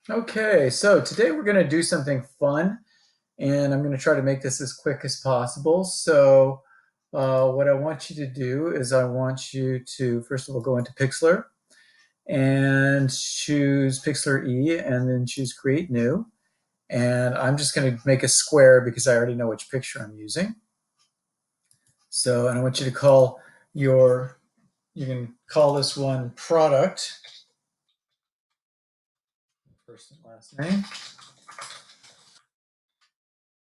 Okay, so today we're going to do something fun, and I'm going to try to make this as quick as possible. So what I want you to do is I want you to, first of all, go into Pixlr and choose Pixlr E and then choose Create New. And I'm just going to make a square because I already know which picture I'm using. So, and I want you to call you can call this one Product, first and last name,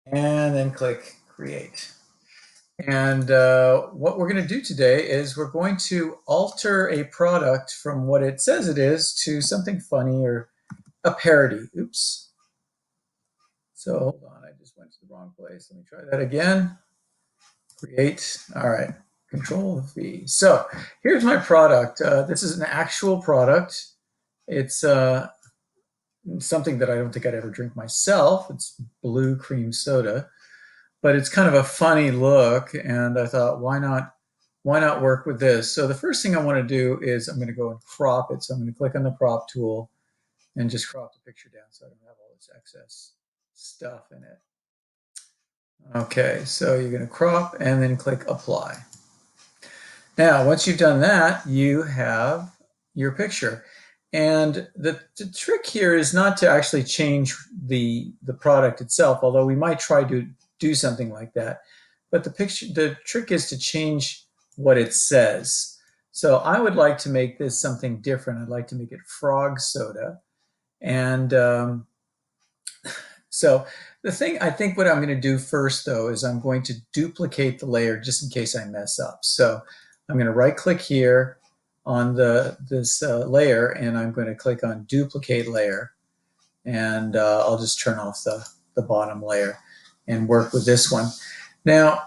and then click Create. And what we're going to do today is we're going to alter a product from what it says it is to something funny or a parody. Oops. So hold on, I just went to the wrong place. Let me try that again. Create. All right. Control V. So here's my product. This is an actual product. It's something that I don't think I'd ever drink myself. It's blue cream soda, but it's kind of a funny look, and I thought, why not work with this? So the first thing I want to do is I'm going to go and crop it. So I'm going to click on the crop tool and just crop the picture down so I don't have all this excess stuff in it. Okay, so you're going to crop and then click apply. Now, once you've done that, you have your picture. And the trick here is not to actually change the product itself, although we might try to do something like that. But the trick is to change what it says. So I would like to make this something different. I'd like to make it frog soda. And so I think what I'm going to do first, though, is I'm going to duplicate the layer just in case I mess up. So I'm going to right click here on this layer, and I'm going to click on duplicate layer, and I'll just turn off the bottom layer and work with this one. Now,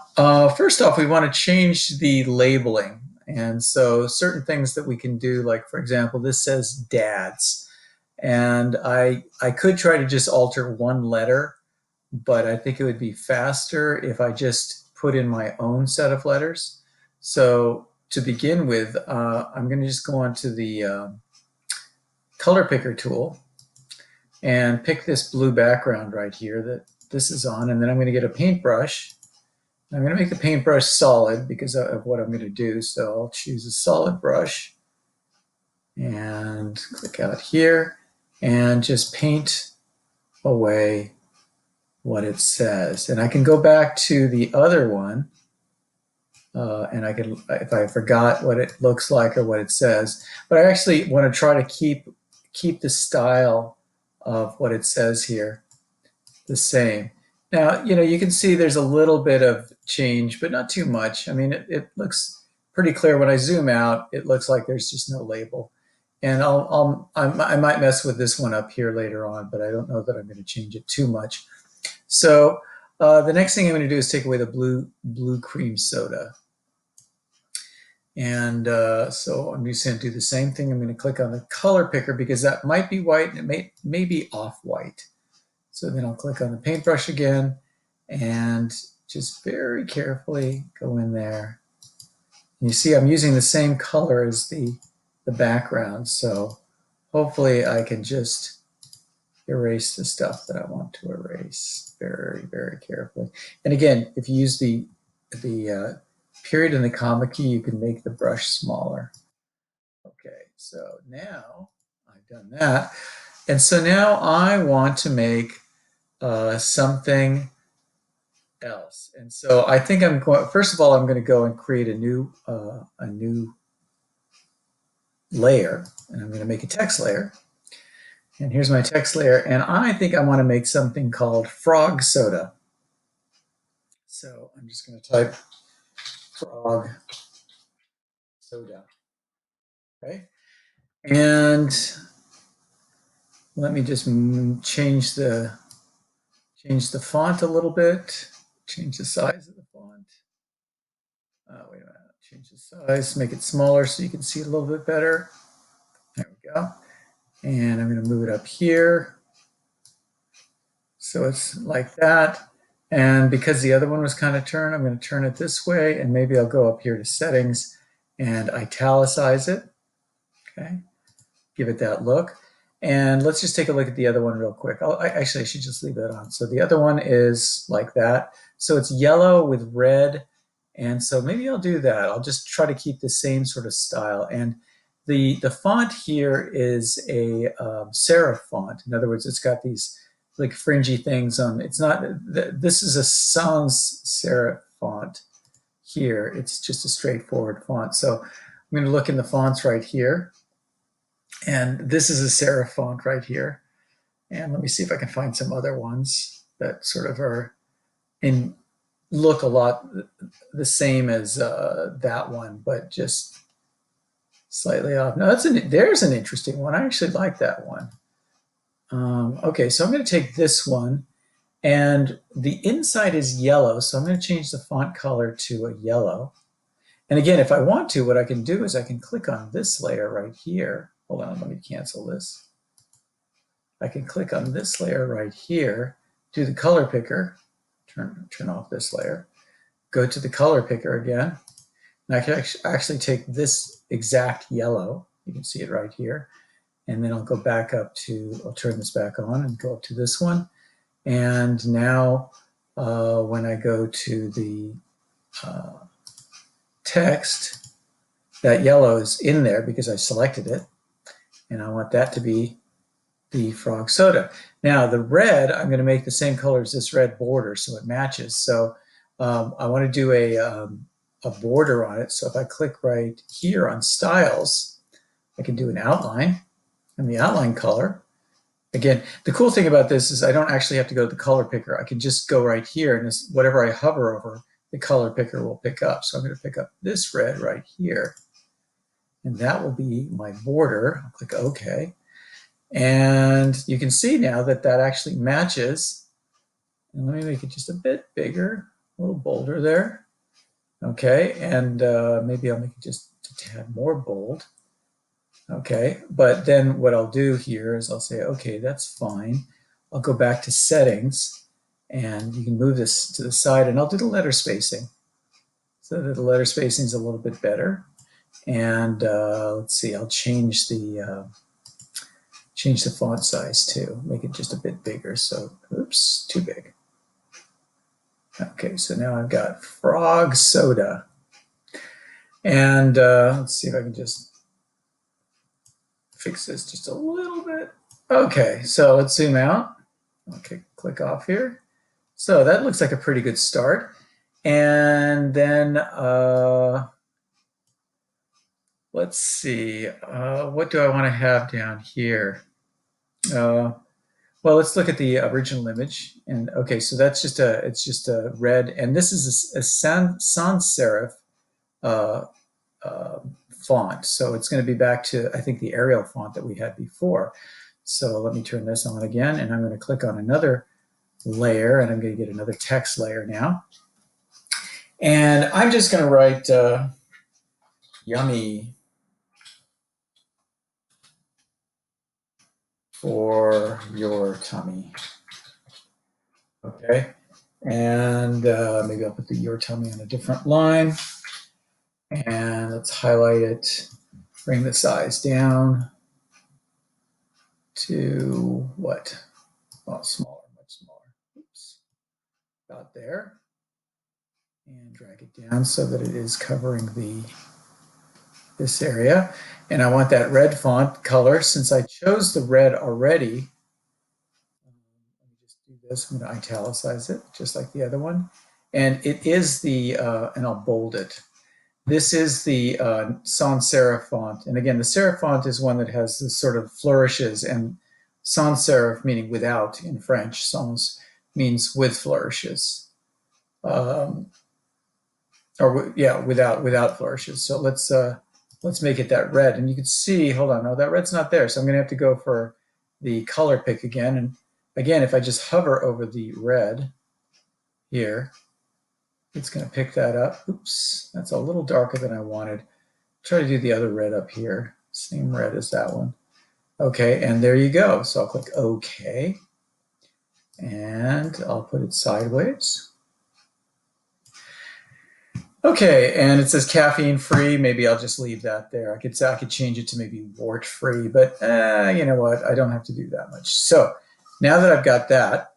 first off, we want to change the labeling. And so certain things that we can do, like for example, this says dads. And I could try to just alter one letter, but I think it would be faster if I just put in my own set of letters. So to begin with, I'm going to just go onto the color picker tool and pick this blue background right here that this is on, and then I'm going to get a paintbrush. I'm going to make the paintbrush solid because of what I'm going to do. So I'll choose a solid brush and click out here and just paint away what it says. And I can go back to the other one and I can, if I forgot what it looks like or what it says, but I actually want to try to keep the style of what it says here the same. Now, you can see there's a little bit of change, but not too much. I mean, it looks pretty clear. When I zoom out, it looks like there's just no label. And I might mess with this one up here later on, but I don't know that I'm going to change it too much. So the next thing I'm going to do is take away the blue cream soda. And so I'm just going to do the same thing. I'm going to click on the color picker because that might be white and it may be off-white. So then I'll click on the paintbrush again and just very carefully go in there. And you see I'm using the same color as the background. So hopefully I can just erase the stuff that I want to erase very, very carefully. And again, if you use the period and the comma key, you can make the brush smaller. Okay, so now I've done that. And so now I want to make something else. And so I think I'm going, first of all, I'm going to go and create a new layer, and I'm going to make a text layer. And here's my text layer, and I think I want to make something called frog soda. So I'm just going to type frog soda. Okay. And let me just change the font a little bit, change the size of the font. Wait a minute, change the size, make it smaller so you can see it a little bit better. There we go. And I'm going to move it up here. So it's like that. And because the other one was kind of turned, I'm going to turn it this way, and maybe I'll go up here to settings and italicize it. Okay. Give it that look. And let's just take a look at the other one real quick. Actually, I should just leave that on. So the other one is like that. So it's yellow with red. And so maybe I'll do that. I'll just try to keep the same sort of style. And the font here is a serif font. In other words, it's got these like fringy things on. It's not, this is a sans serif font here. It's just a straightforward font. So I'm going to look in the fonts right here. And this is a serif font right here. And let me see if I can find some other ones that sort of are in look a lot the same as that one, but just slightly off. Now there's an interesting one. I actually like that one. Okay, so I'm going to take this one, and the inside is yellow, so I'm going to change the font color to a yellow. And again, if I want to, what I can do is I can click on this layer right here. Hold on, let me cancel this. I can click on this layer right here, do the color picker, turn off this layer, go to the color picker again. And I can actually take this exact yellow, you can see it right here, and then I'll go back up to, I'll turn this back on and go up to this one. And now when I go to the text, that yellow is in there because I selected it, and I want that to be the frog soda. Now the red, I'm going to make the same color as this red border so it matches. So I want to do a border on it. So if I click right here on styles, I can do an outline and the outline color. Again, the cool thing about this is I don't actually have to go to the color picker. I can just go right here, and this, whatever I hover over, the color picker will pick up. So I'm going to pick up this red right here, and that will be my border. I'll click OK. And you can see now that that actually matches. And let me make it just a bit bigger, a little bolder there. Okay, and maybe I'll make it just a tad more bold. Okay, but then what I'll do here is I'll say, okay, that's fine. I'll go back to settings, and you can move this to the side, and I'll do the letter spacing so that the letter spacing is a little bit better. And let's see, I'll change the font size too, make it just a bit bigger. So, oops, too big. Okay, so now I've got frog soda. And let's see if I can just fix this just a little bit. Okay, so let's zoom out. Okay, click off here. So that looks like a pretty good start. And then let's see, what do I want to have down here? Well, let's look at the original image. And okay, so that's just it's just a red, and this is a sans serif font. So it's going to be back to, I think, the Arial font that we had before. So let me turn this on again, and I'm going to click on another layer, and I'm going to get another text layer now. And I'm just going to write yummy for your tummy. Okay, and maybe I'll put the your tummy on a different line. And let's highlight it, bring the size down to what? Well, smaller, much smaller. Oops, about there. And drag it down so that it is covering this area. And I want that red font color. Since I chose the red already, let me just do this. I'm going to italicize it just like the other one. And it is the, and I'll bold it. This is the sans serif font. And again, the serif font is one that has this sort of flourishes, and sans serif meaning without in French. Sans means with flourishes. Without flourishes. So let's make it that red. And you can see, hold on, no, that red's not there. So I'm going to have to go for the color pick again. And again, if I just hover over the red here, it's going to pick that up. Oops, that's a little darker than I wanted. Try to do the other red up here. Same red as that one. Okay, and there you go. So I'll click OK. And I'll put it sideways. Okay, and it says caffeine free. Maybe I'll just leave that there. I could change it to maybe wart free, but you know what? I don't have to do that much. So now that I've got that,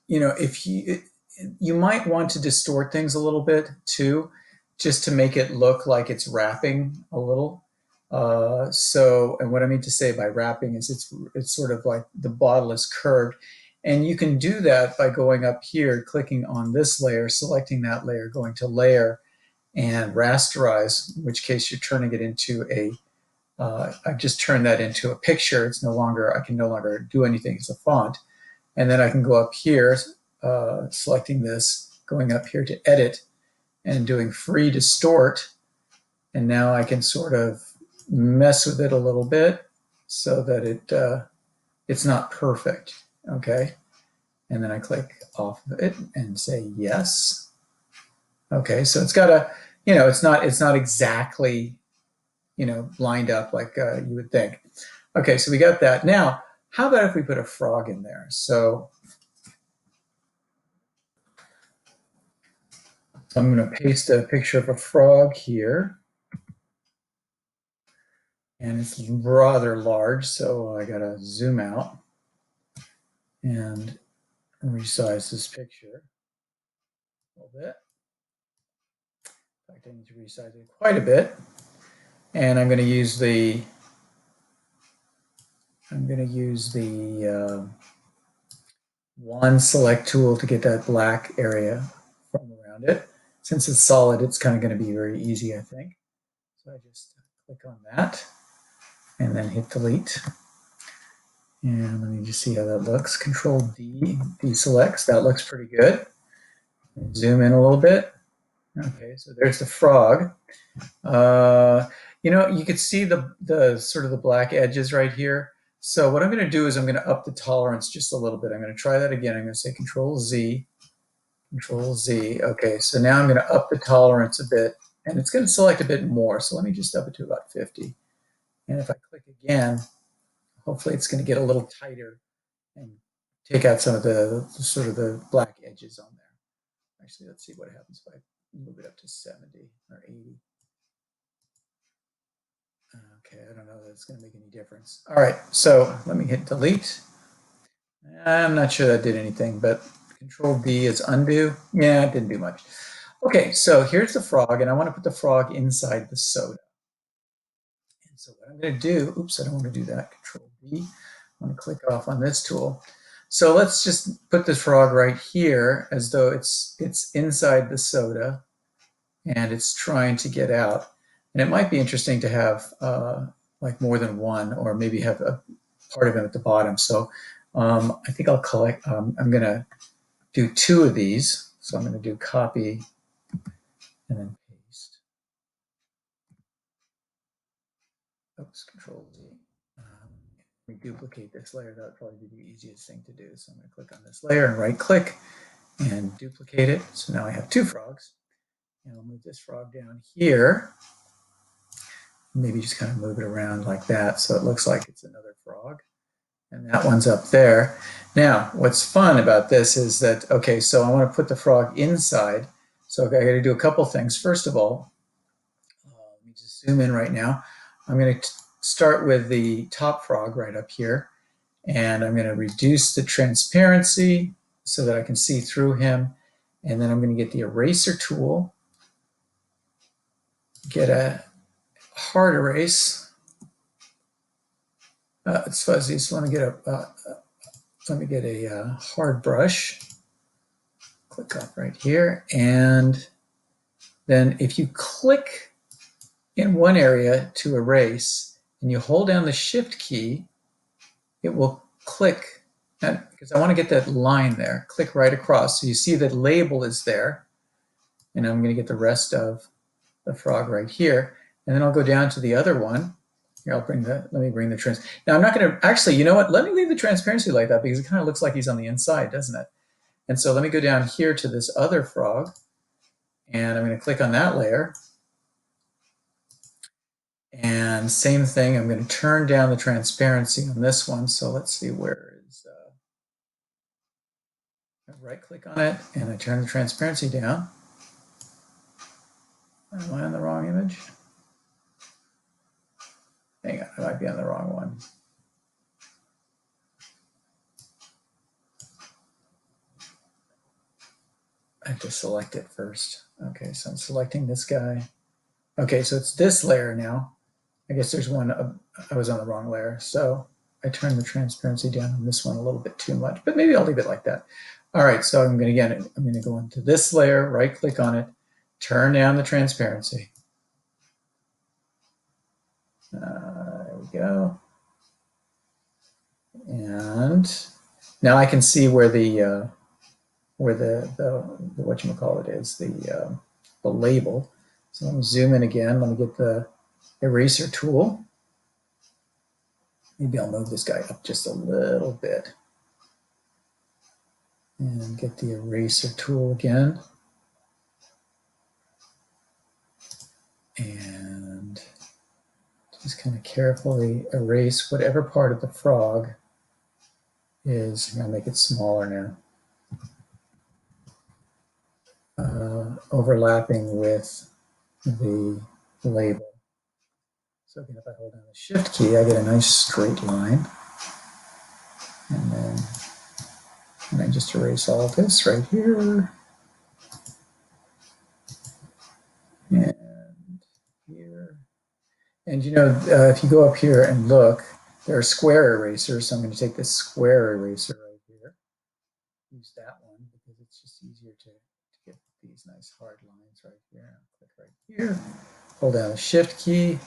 you know, if you might want to distort things a little bit too, just to make it look like it's wrapping a little. So, and what I mean to say by wrapping is it's sort of like the bottle is curved, and you can do that by going up here, clicking on this layer, selecting that layer, going to layer and rasterize, in which case you're turning it into a. I've just turned that into a picture. It's no longer, I can no longer do anything as a font. And then I can go up here, selecting this, going up here to edit and doing free distort. And now I can sort of mess with it a little bit so that it's not perfect. Okay. And then I click off of it and say yes. Okay. So it's got a, you know, it's not exactly, you know, lined up like you would think. Okay. So we got that. Now, how about if we put a frog in there? So I'm going to paste a picture of a frog here. And it's rather large, so I got to zoom out and resize this picture a little bit. In fact, I need to resize it quite a bit. And I'm going to use the wand select tool to get that black area from around it. Since it's solid, it's kind of going to be very easy, I think. So I just click on that and then hit delete. And let me just see how that looks. Control D, deselects. That looks pretty good. Zoom in a little bit. Okay, so there's the frog. You know, you could see the sort of the black edges right here. So what I'm going to do is I'm going to up the tolerance just a little bit. I'm going to try that again. I'm going to say Control Z, Control Z. Okay, so now I'm going to up the tolerance a bit, and it's going to select a bit more. So let me just up it to about 50. And if I click again, hopefully it's going to get a little tighter and take out some of the sort of the black edges on there. Actually, let's see what happens if I move it up to 70 or 80. Okay, I don't know that it's going to make any difference. All right, so let me hit delete. I'm not sure that did anything, but Control D is undo. Yeah, it didn't do much. Okay, so here's the frog, and I want to put the frog inside the soda. And so what I'm going to do, oops, I don't want to do that. Control D. I'm going to click off on this tool. So let's just put this frog right here as though it's inside the soda and it's trying to get out. And it might be interesting to have like more than one, or maybe have a part of it at the bottom. So I think I'll collect, I'm going to do 2 of these. So I'm going to do copy and then paste. Oops, Control D. Let me duplicate this layer. That would probably be the easiest thing to do. So I'm going to click on this layer and right click and duplicate it. So now I have 2 frogs. And I'll move this frog down here. Maybe just kind of move it around like that so it looks like it's another frog. And that one's up there. Now, what's fun about this is that, okay, so I want to put the frog inside. So I got to do a couple things. First of all, let me just zoom in right now. I'm going to start with the top frog right up here. And I'm going to reduce the transparency so that I can see through him. And then I'm going to get the eraser tool, get a hard erase. It's fuzzy, so let me get a hard brush. Click up right here, and then if you click in one area to erase, and you hold down the Shift key, it will click. And because I want to get that line there, click right across, so you see that label is there, and I'm going to get the rest of the frog right here, and then I'll go down to the other one. Here, let me bring the trans. Now I'm not going to, actually, you know what? Let me leave the transparency like that because it kind of looks like he's on the inside, doesn't it? And so let me go down here to this other frog and I'm going to click on that layer. And same thing, I'm going to turn down the transparency on this one. So let's see, where is, I right click on it and I turn the transparency down. Am I on the wrong image? Hang on, I might be on the wrong one. I have to select it first. Okay, so I'm selecting this guy. Okay, so it's this layer now. I guess there's one, I was on the wrong layer. So I turned the transparency down on this one a little bit too much, but maybe I'll leave it like that. All right, so I'm going to go into this layer, right click on it, turn down the transparency. There we go. And now I can see where the whatchamacallit is, the label. So let me zoom in again. Let me get the eraser tool. Maybe I'll move this guy up just a little bit and get the eraser tool again. And just kind of carefully erase whatever part of the frog is. I'm going to make it smaller now. Overlapping with the label. So again, if I hold down the Shift key, I get a nice straight line. And then I just erase all of this right here. And here. And you know, if you go up here and look, there are square erasers. So I'm going to take this square eraser right here. Use that one because it's just easier to get these nice hard lines right here. Click right here. Hold down the Shift key.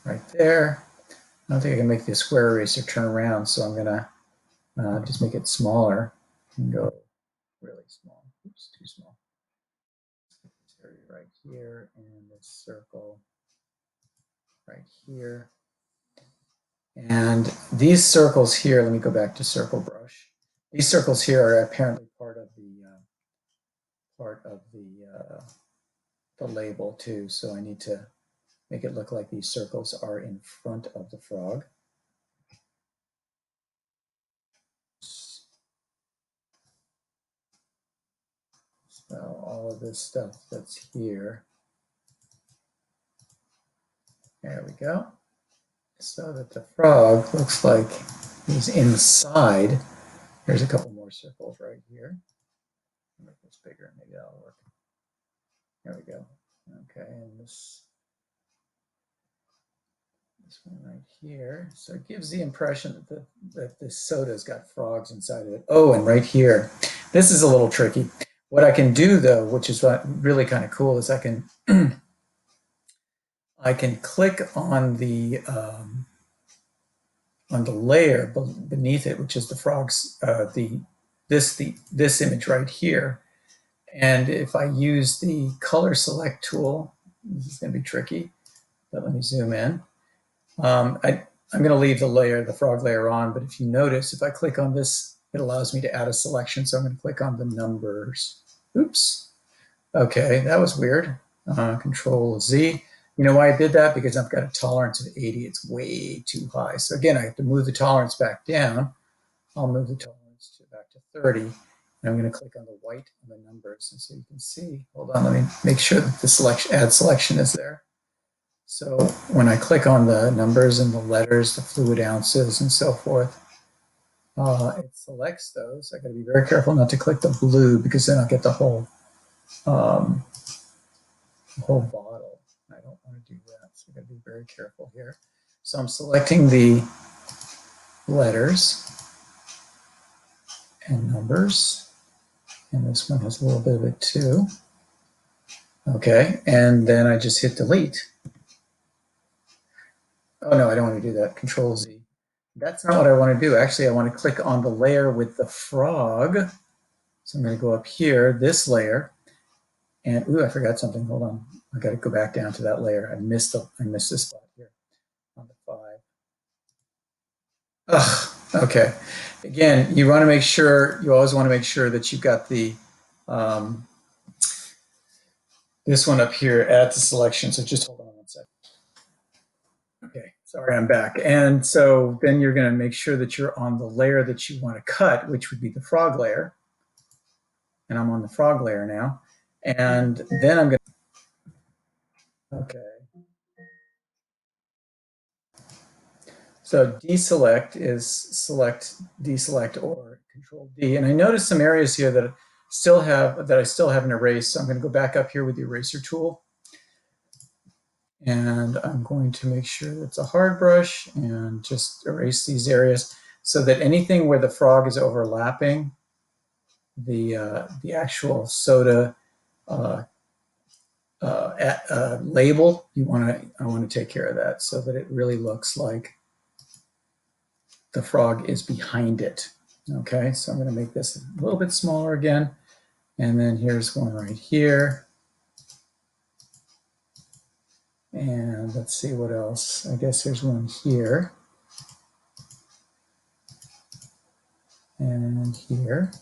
Right there. I don't think I can make the square eraser turn around, so I'm going to just make it smaller and go really small. Oops, too small. This area right here and this circle right here. And these circles here, let me go back to circle brush. These circles here are apparently part of the label too. So I need to make it look like these circles are in front of the frog. So all of this stuff that's here. There we go. So that the frog looks like he's inside. There's a couple more circles right here. Make this bigger, maybe that'll work. There we go. Okay, and this one right here. So it gives the impression that this soda's got frogs inside of it. Oh, and right here. This is a little tricky. What I can do though, which is really kind of cool, is I can I can click on the layer beneath it, which is the frogs, this image right here. And if I use the color select tool, this is going to be tricky, but let me zoom in. I'm going to leave the frog layer on, but if you notice, if I click on this, it allows me to add a selection. So I'm going to click on the numbers. Oops. Okay, that was weird. Control Z. You know why I did that? Because I've got a tolerance of 80. It's way too high. So again, I have to move the tolerance back down. I'll move the tolerance back to 30. And I'm going to click on the white on the numbers. And so you can see, hold on, let me make sure that the add selection is there. So when I click on the numbers and the letters, the fluid ounces and so forth, it selects those. I got to be very careful not to click the blue because then I'll get the whole bottle. I don't want to do that, so I got to be very careful here. So I'm selecting the letters and numbers, and this one has a little bit of it too. Okay, and then I just hit delete. Oh no, I don't want to do that. Control Z. That's not what I want to do. Actually, I want to click on the layer with the frog. So I'm going to go up here, this layer, and ooh, I forgot something. Hold on, I got to go back down to that layer. I missed this spot here on the 5. Ugh, okay. Again, you want to make sure. You always want to make sure that you've got the this one up here. Add to selection. So just hold on one second. Okay, sorry, I'm back. And so then you're going to make sure that you're on the layer that you want to cut, which would be the frog layer. And I'm on the frog layer now. And then I'm going to Okay. So deselect is select, deselect, or control D. And I noticed some areas here that I still haven't erased. So I'm going to go back up here with the eraser tool. And I'm going to make sure that it's a hard brush and just erase these areas so that anything where the frog is overlapping the actual soda uh, label, I want to take care of that so that it really looks like the frog is behind it. Okay, so I'm going to make this a little bit smaller again. And then here's one right here. And let's see what else. I guess there's one here. And here.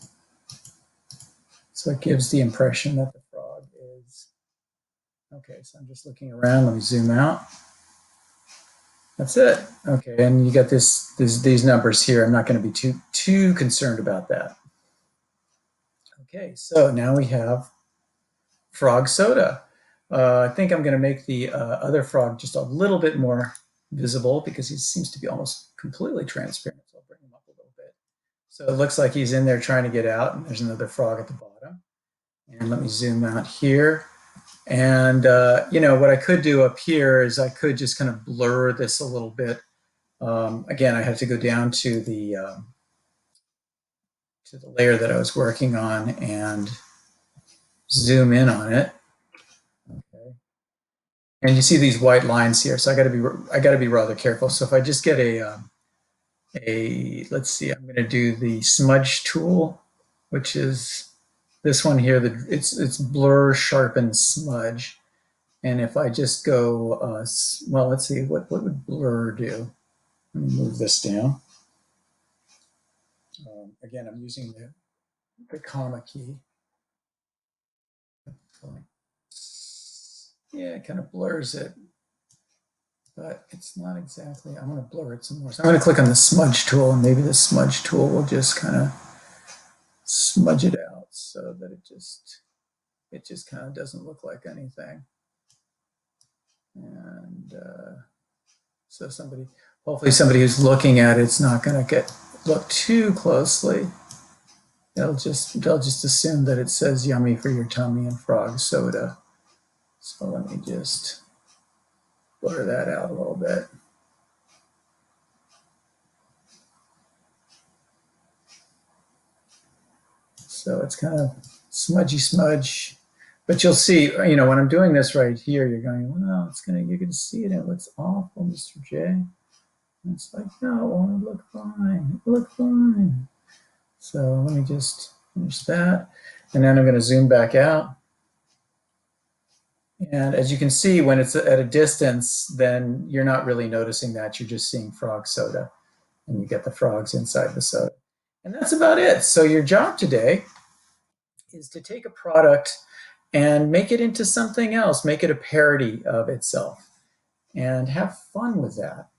So it gives the impression that the frog is, okay, so I'm just looking around. Let me zoom out. That's it. Okay, and you got these numbers here. I'm not going to be too concerned about that. Okay, so now we have frog soda. I think I'm going to make the other frog just a little bit more visible because he seems to be almost completely transparent. So I'll bring him up a little bit. So it looks like he's in there trying to get out, and there's another frog at the bottom. And let me zoom out here. And you know what I could do up here is I could just kind of blur this a little bit. Again, I have to go down to the layer that I was working on and zoom in on it. Okay. And you see these white lines here, so I got to be rather careful. So if I just get let's see, I'm going to do the smudge tool, which is this one here. It's blur, sharpen, smudge. And if I just go, well, let's see, what would blur do? Let me move this down. Again, I'm using the comma key. Yeah, it kind of blurs it, but it's not exactly, I'm going to blur it some more. So I'm going to click on the smudge tool, and maybe the smudge tool will just kind of smudge it out so that it just kind of doesn't look like anything. And so hopefully somebody who's looking at it's not going to look too closely. They'll just assume that it says yummy for your tummy and frog soda. So let me just blur that out a little bit. So it's kind of smudgy smudge. But you'll see, you know, when I'm doing this right here, you're going, well, you're going to see it. It looks awful, Mr. J. And it's like, no, it won't look fine. It look fine. So let me just finish that. And then I'm going to zoom back out. And as you can see, when it's at a distance, then you're not really noticing that. You're just seeing frog soda, and you get the frogs inside the soda. And that's about it. So your job today is to take a product and make it into something else, make it a parody of itself, and have fun with that.